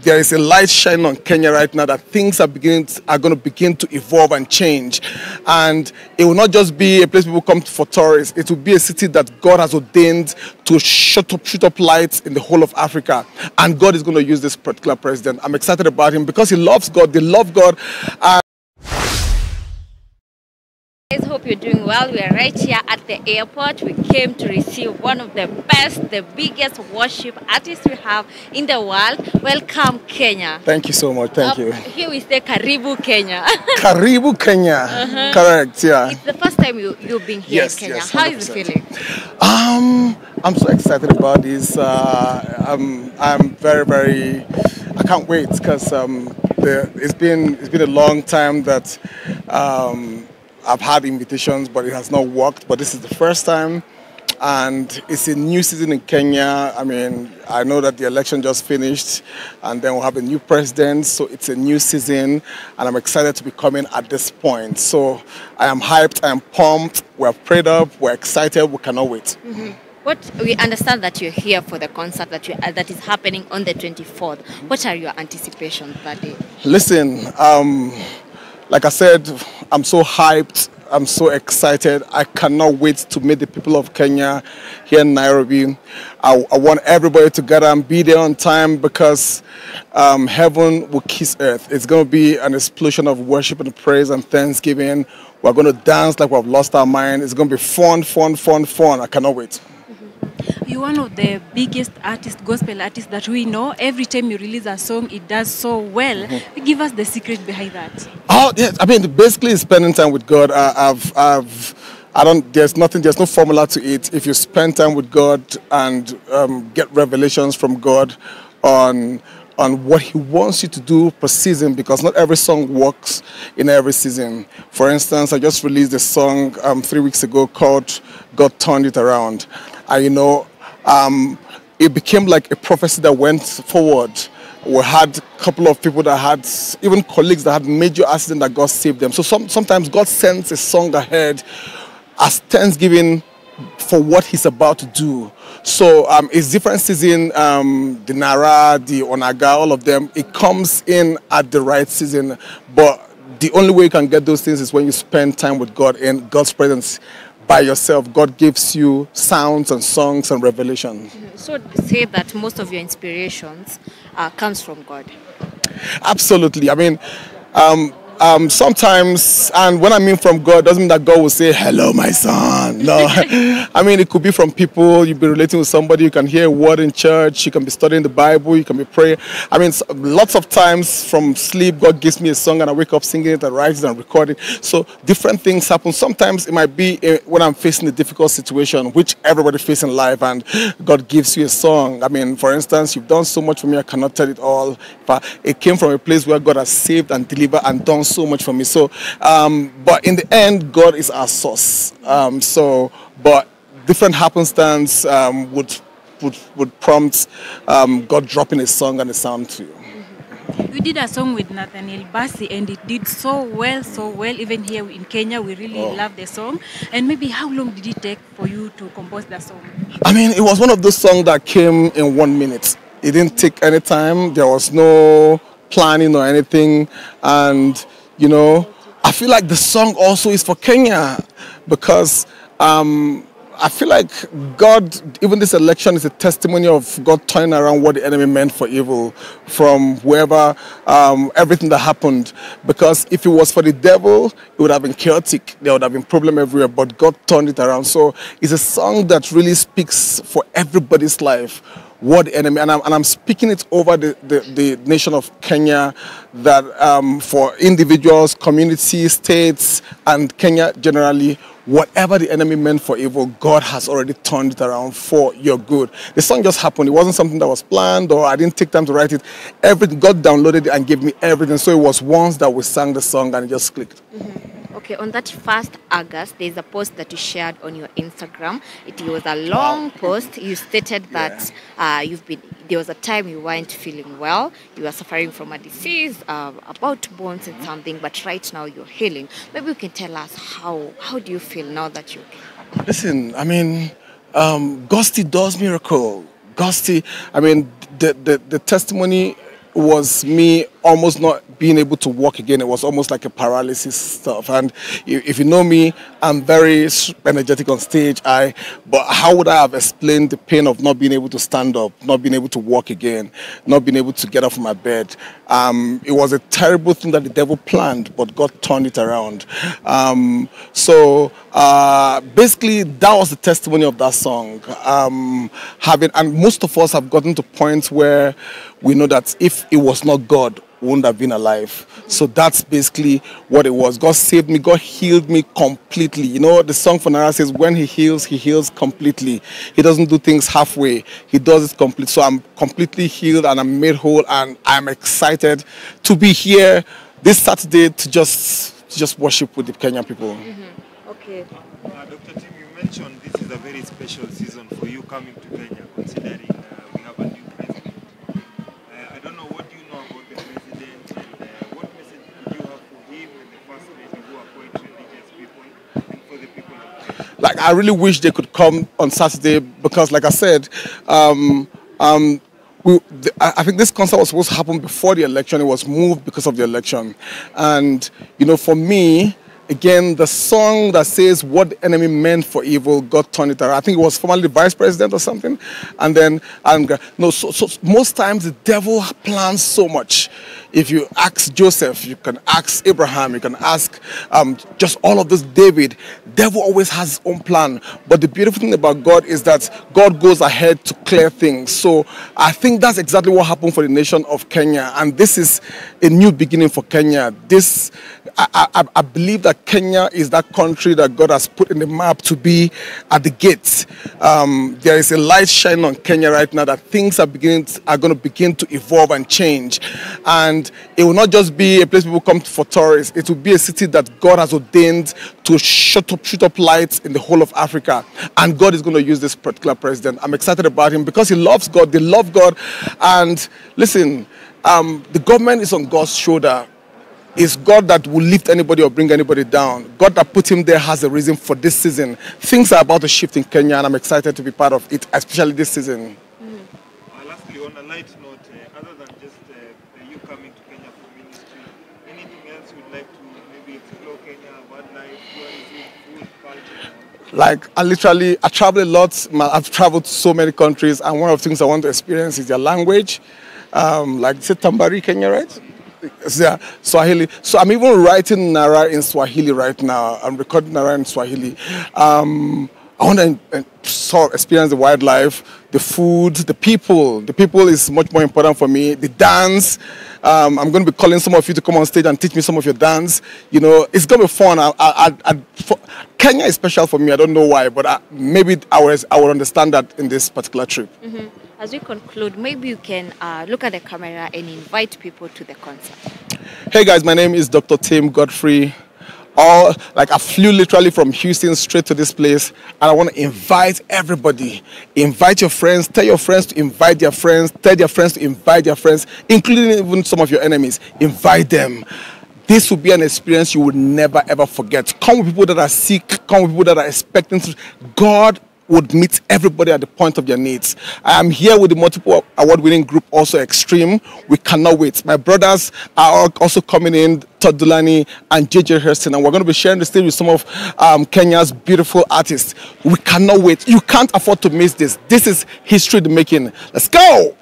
there is a light shining on Kenya right now that things are going to begin to evolve and change. And it will not just be a place people come for tourists. It will be a city that God has ordained to shoot up lights in the whole of Africa. And God is going to use this particular president. I'm excited about him because he loves God. They love God. Guys, hope you're doing well. We are right here at the airport. We came to receive one of the best, the biggest worship artists we have in the world. Welcome, Kenya. Thank you so much. Thank you. Here we say Karibu, Kenya. Karibu, Kenya. Correct, yeah. It's the first time you've been here in Kenya. Yes, how is it feeling? I'm so excited about this. I'm very, I can't wait because it's been a long time that I've had invitations, but it has not worked. But this is the first time, and it's a new season in Kenya. I mean, I know that the election just finished, and then we'll have a new president, so it's a new season, and I'm excited to be coming at this point. So I am hyped, I am pumped, we're prayed up, we're excited, we cannot wait. We understand that you're here for the concert that is happening on the 24th. What are your anticipations that day? Listen, like I said, I'm so hyped, I'm so excited. I cannot wait to meet the people of Kenya here in Nairobi. I want everybody to gather and be there on time because heaven will kiss earth. It's going to be an explosion of worship and praise and thanksgiving. We're going to dance like we've lost our mind. It's going to be fun. I cannot wait. You're one of the biggest artists, gospel artists that we know. Every time you release a song, it does so well. Give us the secret behind that. Oh, yeah. I mean, basically, spending time with God. There's no formula to it. If you spend time with God and get revelations from God on what He wants you to do per season, because not every song works in every season. For instance, I just released a song 3 weeks ago called God Turned It Around. And you know, it became like a prophecy that went forward. We had a couple of people that had, even colleagues that had major accidents that God saved them. So sometimes God sends a song ahead as thanksgiving for what He's about to do. So it's different season, the Nara, the Onaga, all of them, it comes in at the right season. But the only way you can get those things is when you spend time with God in God's presence. By yourself, God gives you sounds and songs and revelation. So say that most of your inspirations comes from God. Absolutely. I mean, sometimes, and when I mean from God, doesn't mean that God will say, hello, my son. No. I mean, it could be from people. You'll be relating with somebody. You can hear a word in church. You can be studying the Bible. You can be praying. I mean, lots of times from sleep, God gives me a song and I wake up singing it and write it and record it. So different things happen. Sometimes it might be when I'm facing a difficult situation, which everybody faces in life, and God gives you a song. I mean, for instance, you've done so much for me, I cannot tell it all. But it came from a place where God has saved and delivered and done so much for me. So, but in the end, God is our source. But different happenstance would prompt God dropping a song and a sound to you. You did a song with Nathaniel Bassi and it did so well. Even here in Kenya, we really love the song. And maybe how long did it take for you to compose the song? I mean, it was one of those songs that came in 1 minute. It didn't take any time. There was no planning or anything. And you know, I feel like the song also is for Kenya because I feel like God, even this election is a testimony of God turning around what the enemy meant for evil from whoever, everything that happened. Because if it was for the devil, it would have been chaotic. There would have been problem everywhere, but God turned it around. So it's a song that really speaks for everybody's life. What the enemy, and I'm speaking it over the nation of Kenya, that for individuals, communities, states, and Kenya generally, whatever the enemy meant for evil, God has already turned it around for your good. The song just happened. It wasn't something that was planned, or I didn't take time to write it. Everything, God downloaded it and gave me everything. So it was once that we sang the song and it just clicked. Okay, on that 1st August, there's a post that you shared on your Instagram. It was a long post. You stated that there was a time you weren't feeling well. You were suffering from a disease about bones and something, but right now you're healing. Maybe you can tell us how do you feel now that you're okay? Listen, I mean, God still does miracle. God still, I mean, the testimony was me almost not being able to walk again. It was almost like a paralysis stuff. And if you know me, I'm very energetic on stage. But how would I have explained the pain of not being able to stand up, not being able to walk again, not being able to get off my bed? It was a terrible thing that the devil planned, but God turned it around. Basically, that was the testimony of that song. And most of us have gotten to points where we know that if it was not God, we wouldn't have been alive. So that's basically what it was. God saved me. God healed me completely. You know, the song for Nara says, when he heals completely. He doesn't do things halfway. He does it complete. So I'm completely healed and I'm made whole, and I'm excited to be here this Saturday to just worship with the Kenyan people. Okay. Dr. Tim, you mentioned this is a very special season for you coming to Kenya, considering we have a new president. I don't know, what do you know about the president, and what message do you have for him and the first lady, who are quite religious people, and for the people of Kenya? Like, I really wish they could come on Saturday because, like I said, I think this concert was supposed to happen before the election. It was moved because of the election. And, you know, for me, again, the song that says what the enemy meant for evil, God turned it around. I think it was formerly the vice president or something. And then, so most times the devil plans so much. If you ask Joseph, you can ask Abraham, you can ask just all of this, David, devil always has his own plan. But the beautiful thing about God is that God goes ahead to clear things. So I think that's exactly what happened for the nation of Kenya. And this is a new beginning for Kenya. I believe that Kenya is that country that God has put in the map to be at the gates. There is a light shining on Kenya right now that things are going to begin to evolve and change. And it will not just be a place people come for tourists. It will be a city that God has ordained to shoot up lights in the whole of Africa. And God is going to use this particular president. I'm excited about him because he loves God. They love God. And listen, the government is on God's shoulder. It's God that will lift anybody or bring anybody down. God that put him there has a reason for this season. Things are about to shift in Kenya, and I'm excited to be part of it, especially this season. Lastly, on a light note, other than just you coming to Kenya for ministry, anything else you'd like to maybe explore Kenya, wildlife, tourism, food, culture? Like, I travel a lot. I've traveled to so many countries, and one of the things I want to experience is their language. Like, say Tambari, Kenya, right? Yeah, Swahili. So I'm even writing Nara in Swahili right now. I'm recording Nara in Swahili. I want to sort of experience the wildlife, the food, the people. The people is much more important for me. The dance. I'm going to be calling some of you to come on stage and teach me some of your dance. You know, it's going to be fun. Kenya is special for me. I don't know why, but maybe I will understand that in this particular trip. As we conclude, maybe you can look at the camera and invite people to the concert. Hey guys, my name is Dr. Tim Godfrey. I flew literally from Houston straight to this place, and I want to invite everybody. Invite your friends, tell your friends to invite their friends, tell their friends to invite their friends, including even some of your enemies. Invite them. This will be an experience you will never ever forget. Come with people that are sick, come with people that are expecting to. God would meet everybody at the point of their needs. I am here with the multiple award-winning group, also Extreme. We cannot wait. My brothers are also coming in, Todd Dulani and JJ Hurston, and we're going to be sharing the stage with some of Kenya's beautiful artists. We cannot wait. You can't afford to miss this. This is history in the making. Let's go!